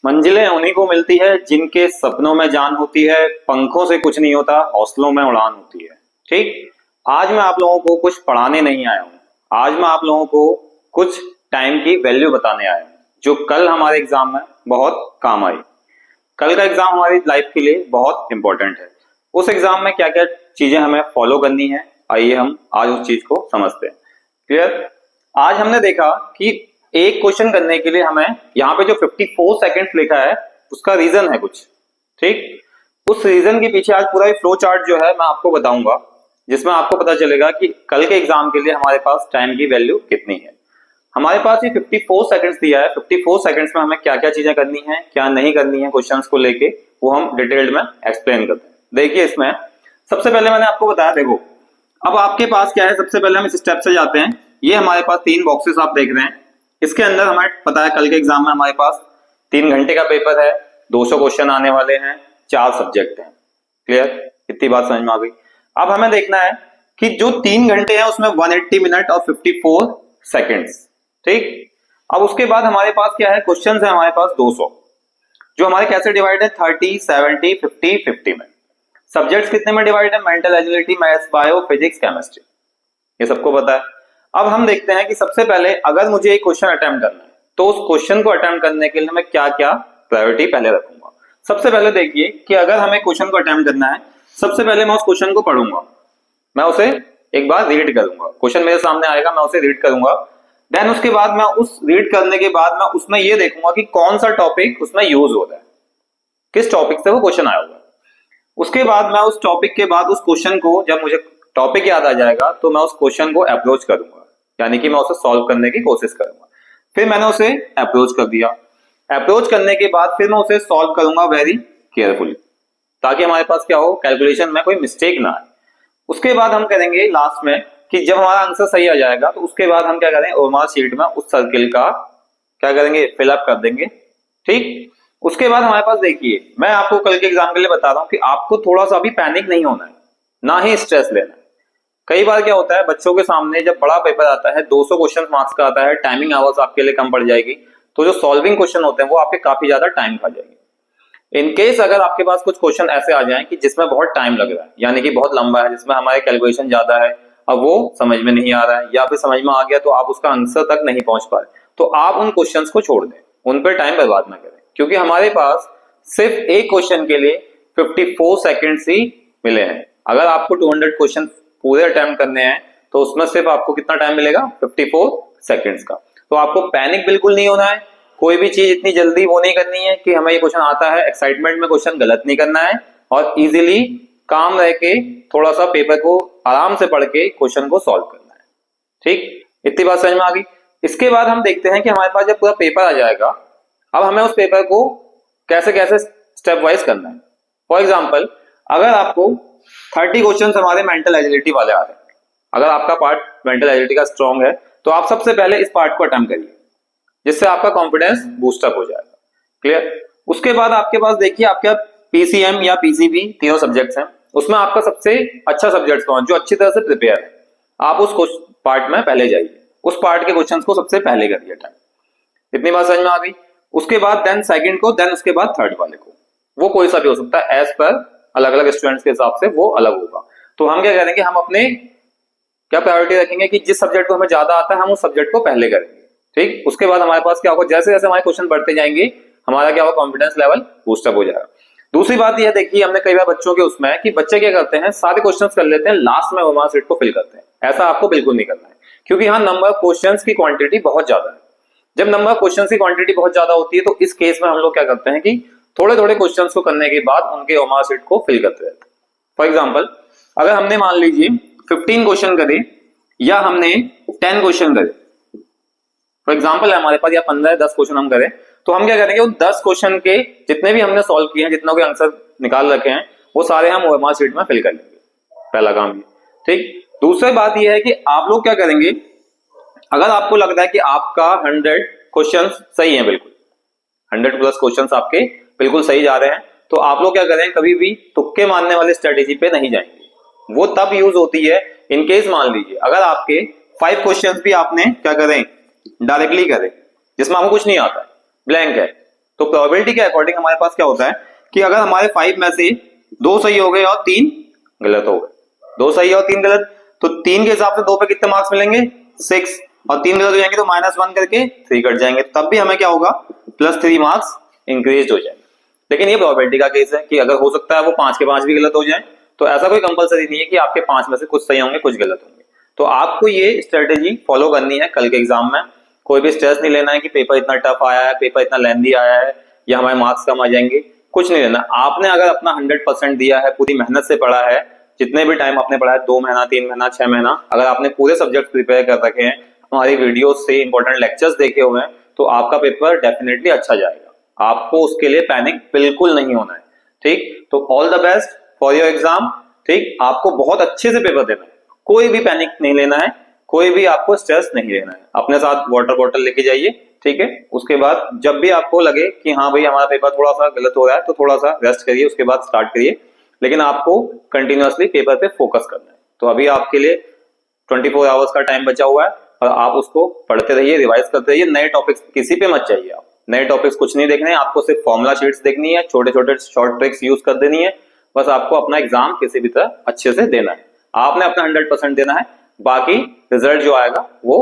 मंजिलें उन्हीं को मिलती है जिनके सपनों में जान होती है, पंखों से कुछ नहीं होता, हौसलों में उड़ान होती है। ठीक। आज मैं आप लोगों को कुछ पढ़ाने नहीं आया हूँ, आज मैं आप लोगों को कुछ टाइम की वैल्यू बताने आया हूँ जो कल हमारे एग्जाम में बहुत काम आई। कल का एग्जाम हमारी लाइफ के लिए बहुत इंपॉर्टेंट है। उस एग्जाम में क्या क्या चीजें हमें फॉलो करनी है, आइए हम आज उस चीज को समझते हैं। क्लियर। आज हमने देखा कि एक क्वेश्चन करने के लिए हमें यहाँ पे जो 54 सेकंड्स लिखा है उसका रीजन है कुछ। ठीक। उस रीजन के पीछे आज पूरा फ्लो चार्ट जो है मैं आपको बताऊंगा, जिसमें आपको पता चलेगा कि कल के एग्जाम के लिए हमारे पास टाइम की वैल्यू कितनी है। हमारे पास ये 54 सेकंड्स दिया है, 54 सेकंड्स में हमें क्या क्या चीजें करनी है, क्या नहीं करनी है क्वेश्चंस को लेके, वो हम डिटेल्ड में एक्सप्लेन करते हैं। देखिए इसमें सबसे पहले मैंने आपको बताया, देखो अब आपके पास क्या है, सबसे पहले हम इस स्टेप से जाते हैं। ये हमारे पास 3 बॉक्सेस आप देख रहे हैं, इसके अंदर हमें पता है कल के एग्जाम में हमारे पास 3 घंटे का पेपर है, 200 क्वेश्चन आने वाले हैं, 4 सब्जेक्ट हैं। क्लियर, इतनी बात समझ में आ गई। अब हमें देखना है कि जो 3 घंटे हैं उसमें 180 मिनट और 54 सेकेंड्स। ठीक। अब उसके बाद हमारे पास क्या है, क्वेश्चन है हमारे पास 200, जो हमारे कैसे डिवाइड है, 30, 70, 50, 50 में। सब्जेक्ट्स कितने में डिवाइड है, mental agility, maths, bio, physics, chemistry, ये सबको पता है। अब हम देखते हैं कि सबसे पहले अगर मुझे एक क्वेश्चन अटेम्प्ट करना है तो उस क्वेश्चन को अटेम्प्ट करने के लिए मैं क्या क्या प्रायोरिटी पहले रखूंगा। सबसे पहले देखिए कि अगर हमें क्वेश्चन को अटेम्प्ट करना है, सबसे पहले मैं उस क्वेश्चन को पढ़ूंगा, मैं उसे एक बार रीड करूंगा। क्वेश्चन मेरे सामने आएगा, मैं उसे रीड करूंगा। देन उसके बाद मैं उस रीड करने के बाद मैं उसमें ये देखूंगा कि कौन सा टॉपिक उसमें यूज हो रहा है, किस टॉपिक से वो क्वेश्चन आया हुआ है। उसके बाद मैं उस टॉपिक के बाद उस क्वेश्चन को, जब मुझे टॉपिक याद आ जाएगा तो मैं उस क्वेश्चन को अप्रोच करूंगा, यानी कि मैं उसे सॉल्व करने की कोशिश करूंगा। फिर मैंने उसे अप्रोच कर दिया, अप्रोच करने के बाद फिर मैं उसे सॉल्व करूंगा वेरी केयरफुली, ताकि हमारे पास क्या हो, कैलकुलेशन में कोई मिस्टेक ना आए। उसके बाद हम करेंगे लास्ट में कि जब हमारा आंसर सही आ जाएगा तो उसके बाद हम क्या करेंगे, ओएमआर शीट में उस सर्किल का क्या करेंगे, फिलअप कर देंगे। ठीक। उसके बाद हमारे पास देखिए, मैं आपको कल के एग्जाम के लिए बता रहा हूं कि आपको थोड़ा सा भी पैनिक नहीं होना है, ना ही स्ट्रेस लेना है। कई बार क्या होता है, बच्चों के सामने जब बड़ा पेपर आता है, 200 क्वेश्चन मार्क्स का आता है, टाइमिंग आवर्स आपके लिए कम पड़ जाएगी, तो जो सॉल्विंग क्वेश्चन होते हैं वो आपके काफी ज्यादा टाइम खा जाएंगे। इन केस अगर आपके पास कुछ क्वेश्चन ऐसे आ जाएं कि जिसमें बहुत टाइम लग रहा है, यानी कि बहुत लंबा है, जिसमें हमारे कैलकुलेशन ज्यादा है, अब वो समझ में नहीं आ रहा है या फिर समझ में आ गया तो आप उसका आंसर तक नहीं पहुंच पा रहे, तो आप उन क्वेश्चंस को छोड़ दें, उन पर टाइम बर्बाद ना करें, क्योंकि हमारे पास सिर्फ एक क्वेश्चन के लिए 54 सेकेंड्स ही मिले हैं। अगर आपको 200 क्वेश्चन पूरे अटेम्प्ट करने हैं तो उसमें सिर्फ आपको कितना टाइम मिलेगा, 54 सेकेंड्स का। तो आपको पैनिक बिल्कुल नहीं होना है, कोई भी चीज इतनी जल्दी वो नहीं करनी है कि हमें ये क्वेश्चन आता है, एक्साइटमेंट में क्वेश्चन गलत नहीं करना है, और इजीली काम रह के थोड़ा सा पेपर को आराम से पढ़ के क्वेश्चन को सॉल्व करना है। ठीक, इतनी बात समझ में आ गई। इसके बाद हम देखते हैं कि हमारे पास जब पूरा पेपर आ जाएगा, अब हमें उस पेपर को कैसे कैसे स्टेप वाइज करना है। फॉर एग्जाम्पल, अगर आपको 30 क्वेश्चन हमारे मेंटल एजिलिटी वाले आ रहे हैं, अगर आपका पार्ट मेंटल एजिलिटी का स्ट्रॉन्ग है तो आप सबसे पहले इस पार्ट को अटेम्प्ट करिए, जिससे आपका कॉन्फिडेंस बूस्टअप हो जाएगा। क्लियर। उसके बाद आपके पास देखिए, आपका पीसीएम या पीसीबी तीनों सब्जेक्ट्स हैं, उसमें आपका सबसे अच्छा सब्जेक्ट कौन, जो अच्छी तरह से प्रिपेयर है, आप उस पार्ट में पहले जाइए, उस पार्ट के क्वेश्चंस को सबसे पहले करिए टाइम। इतनी बात समझ में आ गई। उसके बाद देन सेकंड को, देन उसके बाद थर्ड वाले को, वो कोई सा भी हो सकता है, एज पर अलग अलग स्टूडेंट्स के हिसाब से वो अलग होगा। तो हम क्या करेंगे, हम अपने क्या प्रायोरिटी रखेंगे कि जिस सब्जेक्ट को हमें ज्यादा आता है हम उस सब्जेक्ट को पहले करेंगे। ठीक। उसके बाद हमारे पास क्या होगा, जैसे जैसे हमारे क्वेश्चन बढ़ते जाएंगे हमारा क्या होगा, कॉन्फिडेंस लेवल बूस्टअप हो जाएगा। दूसरी बात यह देखिए, हमने कई बार बच्चों के उसमें कि बच्चे क्या करते हैं, सारे क्वेश्चंस कर लेते हैं, लास्ट में ओएमआर शीट को फिल करते हैं। ऐसा आपको बिल्कुल नहीं करना है, क्योंकि यहाँ नंबर ऑफ क्वेश्चंस की क्वांटिटी बहुत ज्यादा है। जब नंबर ऑफ क्वेश्चंस की क्वांटिटी बहुत ज्यादा होती है तो इस केस में हम लोग क्या करते हैं कि थोड़े थोड़े क्वेश्चंस को करने के बाद उनके ओएमआर शीट को फिल करते रहते हैं। फॉर एग्जाम्पल, अगर हमने मान लीजिए 15 क्वेश्चन करे या हमने 10 क्वेश्चन करे, फॉर एग्जाम्पल हमारे पास, या 15-10 क्वेश्चन हम करें, तो हम क्या करेंगे, उन 10 क्वेश्चन के जितने भी हमने सॉल्व किए हैं, जितना कोई आंसर निकाल रखे हैं, वो सारे हम ओएमआर शीट में फिल कर लेंगे। पहला काम ये। ठीक। दूसरी बात यह है कि आप लोग क्या करेंगे, अगर आपको लगता है कि आपका 100 क्वेश्चन सही है, बिल्कुल 100 प्लस क्वेश्चन आपके बिल्कुल सही जा रहे हैं, तो आप लोग क्या करें, कभी भी तुक्के मारने वाली स्ट्रेटेजी पे नहीं जाएंगे। वो तब यूज होती है इन केस मान लीजिए अगर आपके 5 क्वेश्चंस भी आपने क्या करें, डायरेक्टली करें, जिसमें आपको कुछ नहीं आता है, ब्लैंक है, तो प्रोबेबिलिटी के अकॉर्डिंग हमारे पास क्या होता है कि अगर हमारे 5 में से 2 सही हो गए और 3 गलत हो गए, 2 सही और 3 गलत, तो 3 के हिसाब से 2 पे कितने मार्क्स मिलेंगे 6, और 3 गलत हो जाएंगे तो -1 करके 3 कट जाएंगे, तब भी हमें क्या होगा +3 मार्क्स इंक्रीज हो जाएंगे। लेकिन ये प्रोबेबिलिटी का केस है कि अगर हो सकता है वो 5 के 5 भी गलत हो जाए, तो ऐसा कोई कंपलसरी नहीं है कि आपके 5 में से कुछ सही होंगे कुछ गलत होंगे। तो आपको ये स्ट्रेटेजी फॉलो करनी है कल के एग्जाम में। कोई भी स्ट्रेस नहीं लेना है कि पेपर इतना टफ आया है, पेपर इतना लेंदी आया है या हमारे मार्क्स कम आ जाएंगे, कुछ नहीं लेना। आपने अगर अपना 100% दिया है, पूरी मेहनत से पढ़ा है, जितने भी टाइम आपने पढ़ा है 2 महीना 3 महीना 6 महीना, अगर आपने पूरे सब्जेक्ट प्रिपेयर कर रखे हैं, हमारी वीडियो से इंपॉर्टेंट लेक्चर्स देखे हुए हैं, तो आपका पेपर डेफिनेटली अच्छा जाएगा। आपको उसके लिए पैनिक बिल्कुल नहीं होना है, ठीक। तो all the best for your exam, ठीक। आपको बहुत अच्छे से पेपर देना है, कोई भी पैनिक नहीं लेना है, कोई भी आपको स्ट्रेस नहीं लेना है। अपने साथ वाटर बॉटल लेके जाइए, ठीक है। उसके बाद जब भी आपको लगे कि हाँ भाई हमारा पेपर थोड़ा सा गलत हो रहा है, तो थोड़ा सा रेस्ट करिए, उसके बाद स्टार्ट करिए, लेकिन आपको कंटिन्यूअसली पेपर पे फोकस करना है। तो अभी आपके लिए 24 आवर्स का टाइम बचा हुआ है और आप उसको पढ़ते रहिए, रिवाइज करते रहिए। नए टॉपिक्स किसी पे मत चाहिए, आप नए टॉपिक्स कुछ नहीं देखने हैं, आपको सिर्फ फॉर्मुला शीट्स देखनी है, छोटे छोटे शॉर्ट ट्रिक्स यूज कर देनी है, बस आपको अपना एग्जाम किसी भी तरह अच्छे से देना है। आपने अपना 100% देना है, बाकी रिजल्ट जो आएगा वो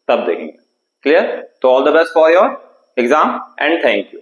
तब देखेंगे। क्लियर? तो all the best for your exam and thank you.